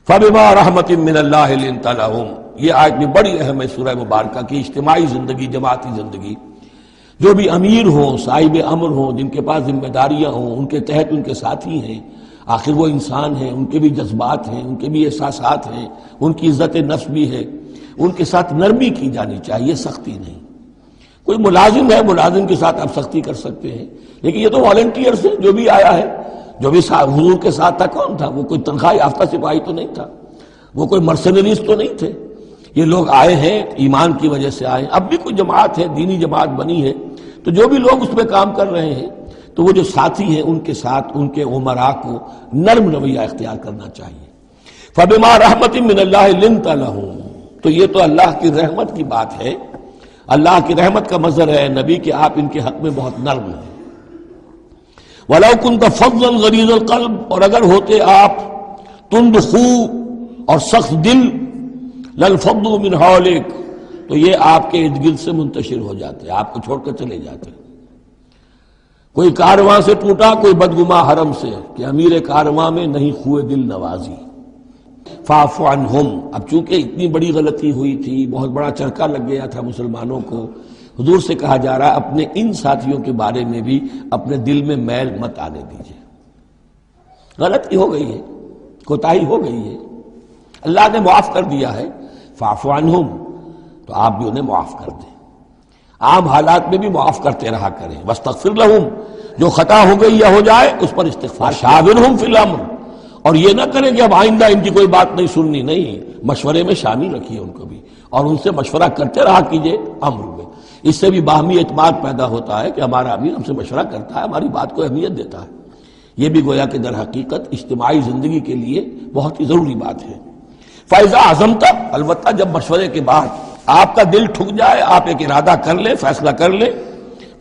فَبِمَا رَحْمَةٍ مِّنَ اللَّهِ لِنتَ لَهُمْ، یہ آیت بھی بڑی اہم ہے سورہ مبارکہ کی۔ اجتماعی زندگی، جماعتی زندگی، جو بھی امیر ہوں، صاحب امر ہوں، جن کے پاس ذمہ داریاں ہوں، ان کے تحت ان کے ساتھی ہیں، آخر وہ انسان ہیں، ان کے بھی جذبات ہیں، ان کے بھی احساسات ہیں، ان کی عزت نفس بھی ہے، ان کے ساتھ نرمی کی جانی چاہیے، سختی نہیں۔ کوئی ملازم ہے، ملازم کے ساتھ آپ سختی کر سکتے ہیں، لیکن یہ تو والنٹیئرز ہیں، جو بھی آیا ہے، جو بھی حضور کے ساتھ تھا، کون تھا؟ وہ کوئی تنخواہ یافتہ سپاہی تو نہیں تھا، وہ کوئی مرسنریز تو نہیں تھے، یہ لوگ آئے ہیں ایمان کی وجہ سے آئے۔ اب بھی کوئی جماعت ہے، دینی جماعت بنی ہے، تو جو بھی لوگ اس میں کام کر رہے ہیں، تو وہ جو ساتھی ہیں ان کے ساتھ ان کے امراء کو نرم رویہ اختیار کرنا چاہیے۔ فَبِمَا رَحْمَةٍ مِّنَ اللَّهِ لِنتَ لَهُمْ، تو یہ تو اللہ کی رحمت کی بات ہے، اللہ کی رحمت کا مظہر ہے نبی کہ آپ ان کے حق میں بہت نرم ہیں۔ وَلَوْ كُنْتَ فَظًّا غَلِيظَ الْقَلْبِ، اور اگر ہوتے آپ تند خو اور سخت دل، لَانفَضُّوا مِنْ حَوْلِكَ، تو یہ آپ کے ارد گرد سے منتشر ہو جاتے، آپ کو چھوڑ کر چلے جاتے۔ کوئی کارواں سے ٹوٹا، کوئی بدگماں حرم سے، کہ امیر کارواں میں نہیں خوئے دل نوازی۔ فاعف عنہم، اب چونکہ اتنی بڑی غلطی ہوئی تھی، بہت بڑا چرکا لگ گیا تھا مسلمانوں کو، حضور سے کہا جا رہا ہے اپنے ان ساتھیوں کے بارے میں بھی اپنے دل میں میل مت آنے دیجیے۔ غلطی ہو گئی ہے، کوتاہی ہو گئی ہے، اللہ نے معاف کر دیا ہے، فاعف عنہم، تو آپ بھی انہیں معاف کر دیں، عام حالات میں بھی معاف کرتے رہا کریں۔ واستغفر لہم، جو خطا ہو گئی یا ہو جائے اس پر استغفار۔ شاورہم فی الامر، اور یہ نہ کریں کہ اب آئندہ ان کی کوئی بات نہیں سننی، نہیں، مشورے میں شامل رکھیے ان کو بھی، اور ان سے مشورہ کرتے رہا کیجیے امر میں۔ اس سے بھی باہمی اعتماد پیدا ہوتا ہے کہ ہمارا امیر ہم سے مشورہ کرتا ہے، ہماری بات کو اہمیت دیتا ہے۔ یہ بھی گویا کہ در حقیقت اجتماعی زندگی کے لیے بہت ہی ضروری بات ہے۔ فَإِذَا عَزَمْتَ، البتہ جب مشورے کے بعد آپ کا دل ٹھک جائے، آپ ایک ارادہ کر لیں، فیصلہ کر لیں،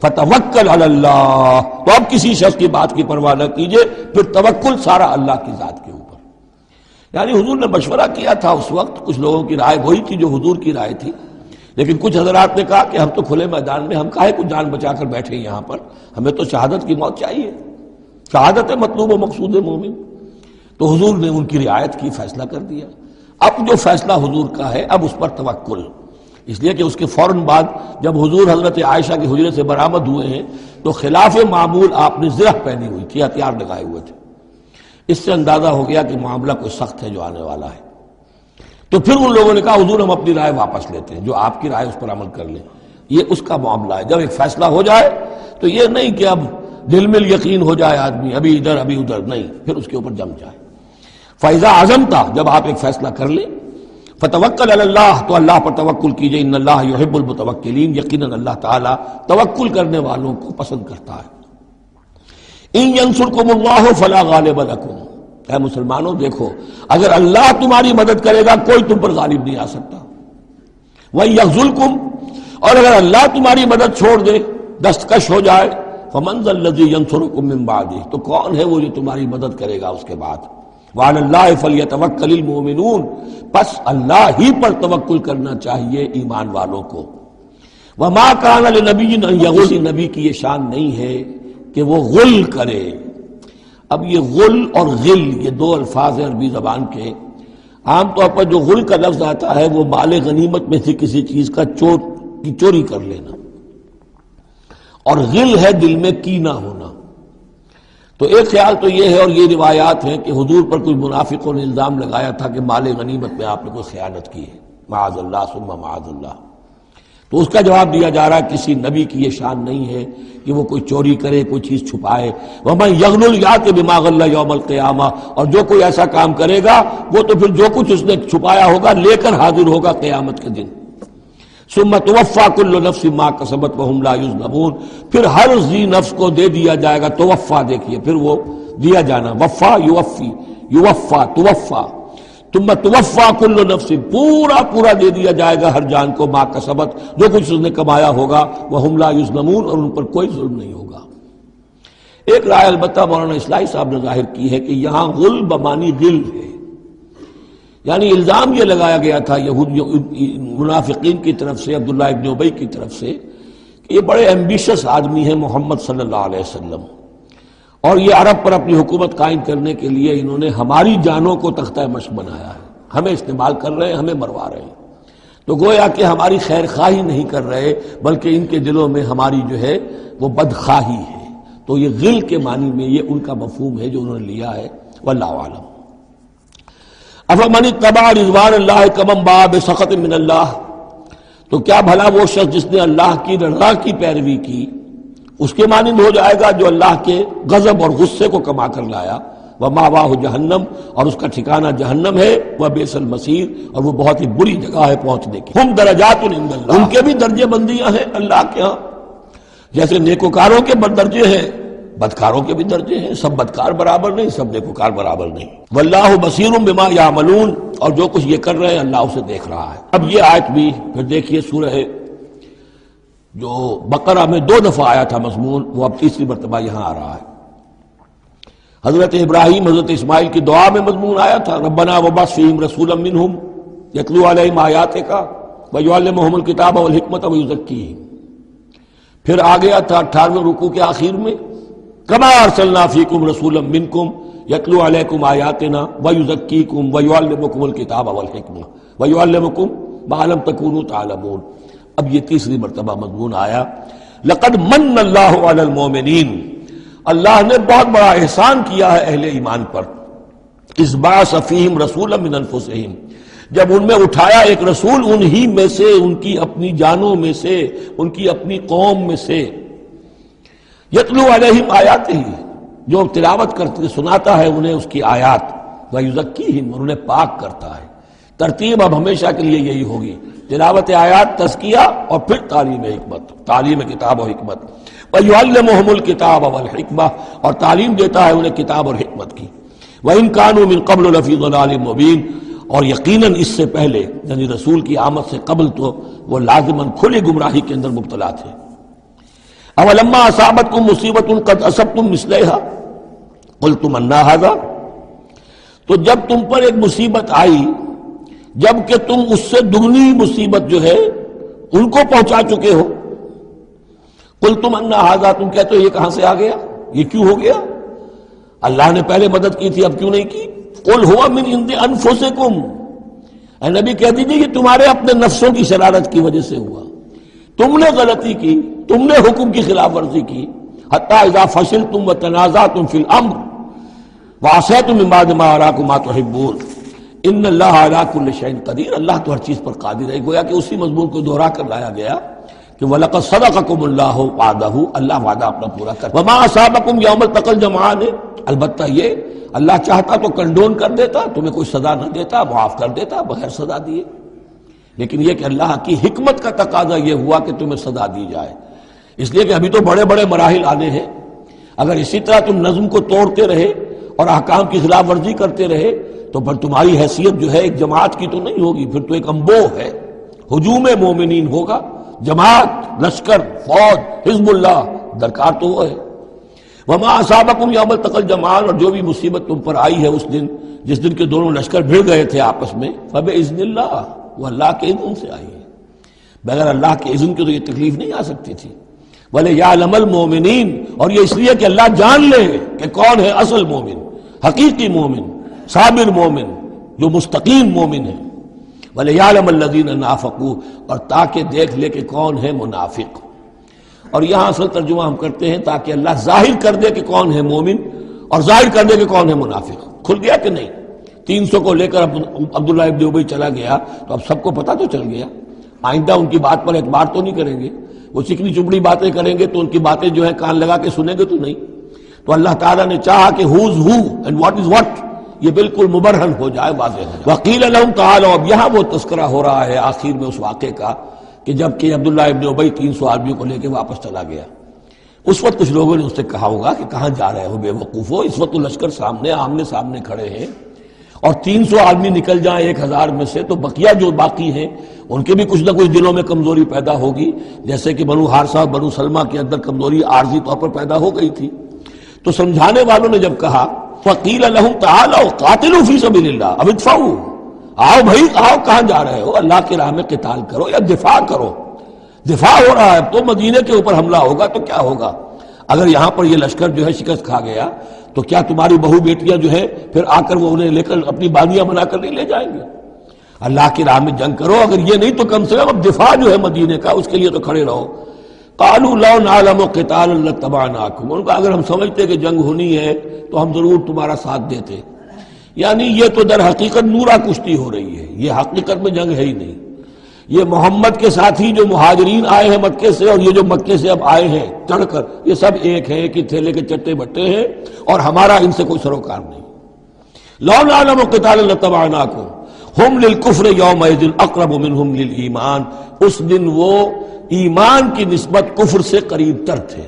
فَتَوَكَّلْ عَلَى اللَّهِ، تو اب کسی شخص کی بات کی پرواہ نہ کیجیے، پھر توکل سارا اللہ کی ذات کے اوپر۔ یعنی حضور نے مشورہ کیا تھا اس وقت، کچھ لوگوں کی رائے وہی تھی جو حضور کی رائے تھی، لیکن کچھ حضرات نے کہا کہ ہم تو کھلے میدان میں، ہم کاہے کو جان بچا کر بیٹھے یہاں پر، ہمیں تو شہادت کی موت چاہیے، شہادت مطلوب و مقصود مومن۔ تو حضور نے ان کی رعایت کی، فیصلہ کر دیا۔ اب جو فیصلہ حضور کا ہے، اب اس پر توکل، اس لیے کہ اس کے فوراً بعد جب حضور حضرت عائشہ کے حجرے سے برآمد ہوئے ہیں تو خلاف معمول آپ نے زرہ پہنی ہوئی تھی، ہتھیار لگائے ہوئے تھے، اس سے اندازہ ہو گیا کہ معاملہ کوئی سخت ہے جو آنے والا ہے۔ تو پھر ان لوگوں نے کہا حضور ہم اپنی رائے واپس لیتے ہیں، جو آپ کی رائے اس پر عمل کر لیں، یہ اس کا معاملہ ہے۔ جب ایک فیصلہ ہو جائے تو یہ نہیں کہ اب دل میں یقین ہو جائے آدمی، ابھی ادھر ابھی ادھر، نہیں، پھر اس کے اوپر جم جائے۔ فَإِذَا عَزَمْتَ، جب آپ ایک فیصلہ کر لیں، فَتَوَكَّلْ عَلَى اللَّهِ، تو اللہ پر توکل کیجئے، ان اللہ یحب المتوکلین، یقیناً اللہ تعالیٰ توکل کرنے والوں کو پسند کرتا ہے۔ ان ینصرکم اللہ فلا غالب لکم، اے مسلمانوں دیکھو، اگر اللہ تمہاری مدد کرے گا کوئی تم پر غالب نہیں آ سکتا۔ وَإِن یخذلکم، اور اگر اللہ تمہاری مدد چھوڑ دے، دستکش ہو جائے، فَمَن ذَا الَّذِي يَنصُرُكُم مِّن بَعْدِهِ، تو کون ہے وہ جو تمہاری مدد کرے گا اس کے بعد۔ وَعَلَى اللَّهِ فَلْيَتَوَكَّلِ الْمُؤْمِنُونَ، پس اللہ ہی پر توکل کرنا چاہیے ایمان والوں کو۔ وَمَا كَانَ لِنَبِيٍّ أَن يَغُلَّ، نبی کی یہ شان نہیں ہے کہ وہ غل کرے۔ اب یہ غل اور غل، یہ دو الفاظ ہیں عربی زبان کے۔ عام طور پر جو غل کا لفظ آتا ہے وہ مال غنیمت میں سے کسی چیز کا چوری کر لینا، اور غل ہے دل میں کینہ ہونا۔ تو ایک خیال تو یہ ہے، اور یہ روایات ہیں کہ حضور پر کوئی منافقوں نے الزام لگایا تھا کہ مال غنیمت میں آپ نے کوئی خیانت کی ہے، معاذ اللہ ثم معاذ اللہ۔ تو اس کا جواب دیا جا رہا ہے کسی نبی کی یہ شان نہیں ہے کہ وہ کوئی چوری کرے، کوئی چیز چھپائے۔ وَمَن يَغْلُلْ يَأْتِ بِمَا غَلَّ يَوْمَ الْقِيَامَةِ، اور جو کوئی ایسا کام کرے گا وہ تو پھر جو کچھ اس نے چھپایا ہوگا لے کر حاضر ہوگا قیامت کے دن۔ ثم توفى كل نفس ما كسبت وهم لا يظلمون، پھر ہر ذی نفس کو دے دیا جائے گا، توفا دیکھیے، پھر وہ دیا جانا، وفا یوفی، یوفا توفا، ثم توفى كل نفس، پورا دے دیا جائے گا ہر جان کو، ما کسبت، جو کچھ اس نے کمایا ہوگا، وهم لا يظلمون، اور ان پر کوئی ظلم نہیں ہوگا۔ ایک رائے البتہ مولانا اصلاحی صاحب نے ظاہر کی ہے کہ یہاں غل بمانی غل ہے، یعنی الزام یہ لگایا گیا تھا منافقین کی طرف سے، عبداللہ ابن ابی کی طرف سے، کہ یہ بڑے ایمبیشس آدمی ہیں محمد صلی اللہ علیہ وسلم، اور یہ عرب پر اپنی حکومت قائم کرنے کے لیے انہوں نے ہماری جانوں کو تختہ مشق بنایا ہے، ہمیں استعمال کر رہے ہیں، ہمیں مروا رہے ہیں، تو گویا کہ ہماری خیر خواہی نہیں کر رہے بلکہ ان کے دلوں میں ہماری جو ہے وہ بدخواہی ہے۔ تو یہ غل کے معنی میں یہ ان کا مفہوم ہے جو انہوں نے لیا ہے، واللہ اعلم۔ افمن اتبع رضوان اللہ کمن باء بسخط من اللہ، تو کیا بھلا وہ شخص جس نے اللہ کی رضا کی پیروی کی اس کے مانند ہو جائے گا جو اللہ کے غضب اور غصے کو کما کر لایا، ومأواہ جہنم، اور اس کا ٹھکانہ جہنم ہے، وبئس المصیر، اور وہ بہت ہی بری جگہ ہے پہنچنے کی۔ ہم درجات عند اللہ، ان کے بھی درجے بندیاں ہیں اللہ کے ہاں، جیسے نیکوکاروں کے درجے ہیں بدکاروں کے بھی درجے ہیں، سب بدکار برابر نہیں، سب نیکوکار برابر نہیں۔ واللہ بصیر بما یعملون، اور جو کچھ یہ کر رہے ہیں اللہ اسے دیکھ رہا ہے۔ اب یہ آیت بھی پھر دیکھیے سورہ جو بقرہ میں 2 دفعہ آیا تھا مضمون، وہ اب تیسری مرتبہ یہاں آ رہا ہے۔ حضرت ابراہیم حضرت اسماعیل کی دعا میں مضمون آیا تھا، ربنا وابعث فیہم رسولا منہم یتلو علیہم آیاتک ویعلمہم الکتاب والحکمۃ ویزکیہم۔ پھر آ گیا تھا 18ویں رکوع کے آخر میں، کما ارسلنا فیکم رسولا منکم یتلو علیکم آیاتنا ویزکیکم ویعلمکم الکتاب والحکمہ ویعلمکم ما لم تکونوا تعلمون۔ اب یہ تیسری مرتبہ مضمون آیا، لقد من اللہ علی المؤمنین، اللہ نے بہت بڑا احسان کیا ہے اہل ایمان پر، اذ بعث فیہم رسولا من انفسہم، جب ان میں اٹھایا ایک رسول انہی میں سے، ان کی اپنی جانوں میں سے، ان کی اپنی قوم میں سے، یتلو علیہم آیاتہ، جو تلاوت کرتے سناتا ہے انہیں اس کی آیات، ویزکیہم، اور انہیں پاک کرتا ہے۔ ترتیب اب ہمیشہ کے لیے یہی ہوگی، تلاوت آیات، تزکیہ، اور پھر تعلیم حکمت، تعلیم کتاب و حکمت۔ وَيُعَلِّمُهُمُ الْكِتَابَ وَالْحِكْمَةَ، اور تعلیم دیتا ہے انہیں کتاب اور حکمت کی۔ وَإِن كَانُوا مِن قَبْلُ لَفِي ضَلَالٍ مُبِينٍ، اور یقیناً اس سے پہلے یعنی رسول کی آمد سے قبل تو وہ لازماً کھلی گمراہی کے اندر مبتلا تھے۔ أَوَلَمَّا أَصَابَتْكُم مُّصِيبَةٌ قَدْ أَصَبْتُم مِّثْلَيْهَا قُلْتُمْ أَنَّىٰ هَٰذَا، تو جب تم پر ایک مصیبت آئی جب کہ تم اس سے دگنی مصیبت جو ہے ان کو پہنچا چکے ہو، قُلْتُمْ أَنَّىٰ هَٰذَا، تم کہتے ہو یہ کہاں سے آ گیا، یہ کیوں ہو گیا، اللہ نے پہلے مدد کی تھی اب کیوں نہیں کی۔ قُلْ هُوَ مِنْ عِنْدِ أَنفُسِكُمْ، اے نبی کہہ دیجیے یہ تمہارے اپنے نفسوں کی شرارت کی وجہ سے ہوا، تم نے غلطی کی، تم نے حکم کی خلاف ورزی کی۔ حتیٰ اذا فشلتم وتنازعتم فی الامر وعصیتم من بعد ما اراکم ما تحبون ان اللہ علی کل شیء قدیر، اللہ تو ہر چیز پر قادر ہے۔ گویا کہ اسی مضمون کو دوہرا کر لایا گیا کہ وَلَقَدْ صَدَقَكُمُ اللَّهُ وَعْدَهُ، اللہ وعدہ اپنا پورا کرتا ہے۔ وَمَا أَصَابَكُمْ يَوْمَ الْتَقَى الْجَمْعَانِ، البتہ یہ اللہ چاہتا تو کنڈون کر دیتا، تمہیں کوئی سزا نہ دیتا، معاف کر دیتا بغیر سزا دیے، لیکن یہ کہ اللہ کی حکمت کا تقاضا یہ ہوا کہ تمہیں سزا دی جائے، اس لیے کہ ابھی تو بڑے بڑے مراحل آنے ہیں۔ اگر اسی طرح تم نظم کو توڑتے رہے اور احکام کی خلاف ورزی کرتے رہے تو پھر تمہاری حیثیت جو ہے ایک جماعت کی تو نہیں ہوگی، پھر تو ایک انبوہ ہے، ہجوم مومنین ہوگا، جماعت، لشکر، فوج، حزب اللہ درکار تو وہ ہے۔ وما اصابکم یوم التقى الجمعان، اور جو بھی مصیبت تم پر آئی ہے اس دن جس دن کے دونوں لشکر بھڑ گئے تھے آپس میں، فباذن اللہ، وہ اللہ کے اذن سے آئی ہے، بغیر اللہ کے اذن کے تو یہ تکلیف نہیں آ سکتی تھی۔ وَلِيَعْلَمَ الْمُؤْمِنِينَ، اور یہ اس لیے کہ اللہ جان لے کہ کون ہے اصل مومن، حقیقی مومن، صابر مومن، جو مستقیم مومن ہے۔ وَلِيَعْلَمَ الَّذِينَ نَافَقُوا، اور تاکہ دیکھ لے کہ کون ہے منافق۔ اور یہاں اصل ترجمہ ہم کرتے ہیں تاکہ اللہ ظاہر کر دے کہ کون ہے مومن اور ظاہر کر دے کہ کون ہے منافق۔ کھل گیا کہ نہیں؟ 300 کو لے کر عبداللہ ابن ابی چلا گیا تو اب سب کو پتہ تو چل گیا، آئندہ ان کی بات پر اعتبار تو نہیں کریں گے، وہ چکنی چپڑی باتیں کریں گے تو ان کی باتیں جو ہے کان لگا کے سنیں گے تو نہیں۔ تو اللہ تعالیٰ نے چاہا کہ who's who and what is what یہ بالکل مبرہن ہو جائے، واضح ہو جائے۔ وقیل لہم تعالوا، اب یہاں وہ تذکرہ ہو رہا ہے آخر میں اس واقعے کا کہ جب کہ عبداللہ ابن ابی 300 آدمیوں کو لے کے واپس چلا گیا، اس وقت کچھ لوگوں نے اس سے کہا ہوگا کہ کہاں جا رہے ہو بے وقوفو، اس وقت تو لشکر سامنے آمنے سامنے کھڑے ہیں اور 300 آدمی نکل جائیں 1000 میں سے تو بقیہ جو باقی ہیں ان کے بھی کچھ نہ کچھ دلوں میں کمزوری پیدا ہوگی، جیسے کہ بنو حارثہ بنو سلمہ کے اندر کمزوری عارضی طور پر پیدا ہو گئی تھی۔ تو سمجھانے والوں نے جب کہا فقیل لہم تعالوا قاتلوا فی سبیل اللہ اب ادفعوا، آؤ بھائی آؤ، کہاں جا رہے ہو، اللہ کی راہ میں قتال کرو یا دفاع کرو، دفاع ہو رہا ہے تو مدینے کے اوپر حملہ ہوگا تو کیا ہوگا، اگر یہاں پر یہ لشکر جو ہے شکست کھا گیا تو کیا تمہاری بہو بیٹیاں جو ہے پھر آ کر وہ انہیں لے کر اپنی بانیاں بنا کر نہیں لے جائیں گے؟ اللہ کی راہ میں جنگ کرو، اگر یہ نہیں تو کم سے کم اب دفاع جو ہے مدینے کا اس کے لیے تو کھڑے رہو۔ قالوا لو نعلم قتالا لاتبعناکم، ان کا اگر ہم سمجھتے کہ جنگ ہونی ہے تو ہم ضرور تمہارا ساتھ دیتے۔ یعنی یہ تو در حقیقت نورا کشتی ہو رہی ہے، یہ حقیقت میں جنگ ہے ہی نہیں۔ یہ محمد کے ساتھی جو مہاجرین آئے ہیں مکے سے اور یہ جو مکے سے اب آئے ہیں چڑھ کر، یہ سب ایک ہے کہ تھیلے کے چٹے بٹے ہیں اور ہمارا ان سے کوئی سروکار نہیں۔ لو نعلم قتالا لاتبعناکم ہم للکفر یومئذ اقرب منہم للایمان، اس دن وہ ایمان کی نسبت کفر سے قریب تر تھے۔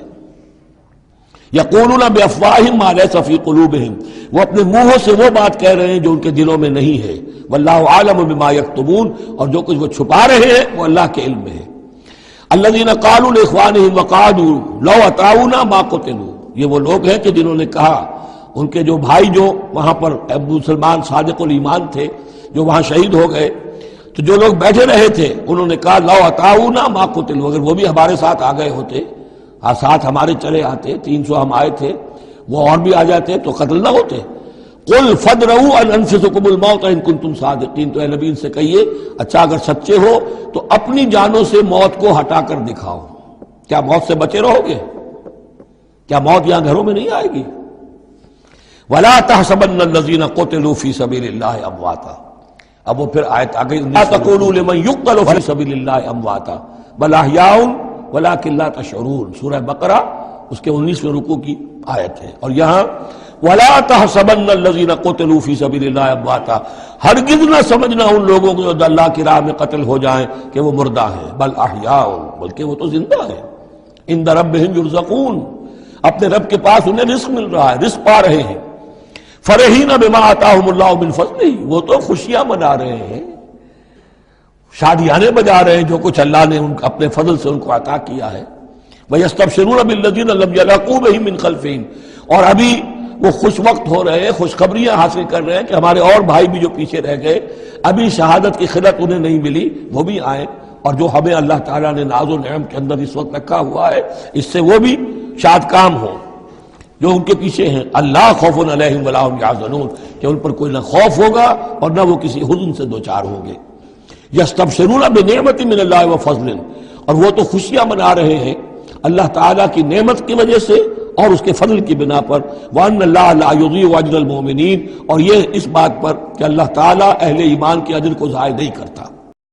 یقولون بافواہہم ما لیس فی قلوبہم، وہ اپنے منہوں سے وہ بات کہہ رہے ہیں جو ان کے دلوں میں نہیں ہے۔ واللہ عالم بما یکتمون، اور جو کچھ وہ چھپا رہے ہیں وہ اللہ کے علم میں ہے۔ الذین قالوا لاخوانہم وقعدوا لو اطاعونا ما قتلوا، یہ وہ لوگ ہیں کہ جنہوں نے کہا، ان کے جو بھائی جو وہاں پر ابو سلمان صادق الایمان تھے جو وہاں شہید ہو گئے، تو جو لوگ بیٹھے رہے تھے انہوں نے کہا لو اطاعونا ما قتلوا، اگر وہ بھی ہمارے ساتھ آ گئے ہوتے، ساتھ ہمارے چلے آتے، 300 ہم آئے تھے، وہ اور بھی آ جاتے تو قتل نہ ہوتے۔ قل فادرؤوا عن انفسکم الموت ان کنتم صادقین، تو اے نبی ان سے کہیے اچھا اگر سچے ہو تو اپنی جانوں سے موت کو ہٹا کر دکھاؤ۔ کیا موت سے بچے رہو گے؟ کیا موت یہاں گھروں میں نہیں آئے گی؟ ولا تحسبن الذین قتلوا فی سبیل اللہ امواتا، اب وہ پھر آیت آ گئی لا تقولوا لمن يقتل فی سبیل اللہ امواتا بل احیاء ولکن لا تشعرون، سورہ بقرہ اس کے 19ویں رکوع کی آیت ہے۔ اور یہاں ولا تحسبن الذین قتلوا فی سبیل اللہ امواتا، ہرگز نہ سمجھنا ان لوگوں کو جو اللہ کی راہ میں قتل ہو جائیں کہ وہ مردہ ہیں، بل احیاء، بلکہ وہ تو زندہ ہیں، عند ربہم یرزقون، اپنے رب کے پاس انہیں رزق مل رہا ہے، رزق پا رہے ہیں۔ فرحین بما آتاہم اللہ من فضلہ، وہ تو خوشیاں منا رہے ہیں، شادیانے بجا رہے ہیں جو کچھ اللہ نے اپنے فضل سے ان کو عطا کیا ہے۔ وَيَسْتَبْشِرُونَ بِالَّذِينَ لَمْ يَلْحَقُوا بِهِم مِّن خَلْفِهِمْ، اور ابھی وہ خوش وقت ہو رہے ہیں، خوشخبریاں حاصل کر رہے ہیں کہ ہمارے اور بھائی بھی جو پیچھے رہ گئے، ابھی شہادت کی خلت انہیں نہیں ملی، وہ بھی آئیں، اور جو ہمیں اللہ تعالیٰ نے ناز و نعم کے اندر اس وقت رکھا ہوا ہے اس سے وہ بھی شاد کام ہوں جو ان کے پیچھے ہیں۔ اللہ خوف علیہم ولا هم یحزنون، کہ ان پر کوئی نہ خوف ہوگا اور نہ وہ کسی حزن سے دوچار ہوں گے۔ یستبشرون بنعمت من اللہ وفضل، اور وہ تو خوشیاں منا رہے ہیں اللہ تعالیٰ کی نعمت کی وجہ سے اور اس کے فضل کی بنا پر۔ وَأَنَّ اللَّهَ لَا يُضِيعُ أَجْرَ الْمُؤْمِنِينَ، اور یہ اس بات پر کہ اللہ تعالیٰ اہل ایمان کے اجر کو ضائع نہیں کرتا۔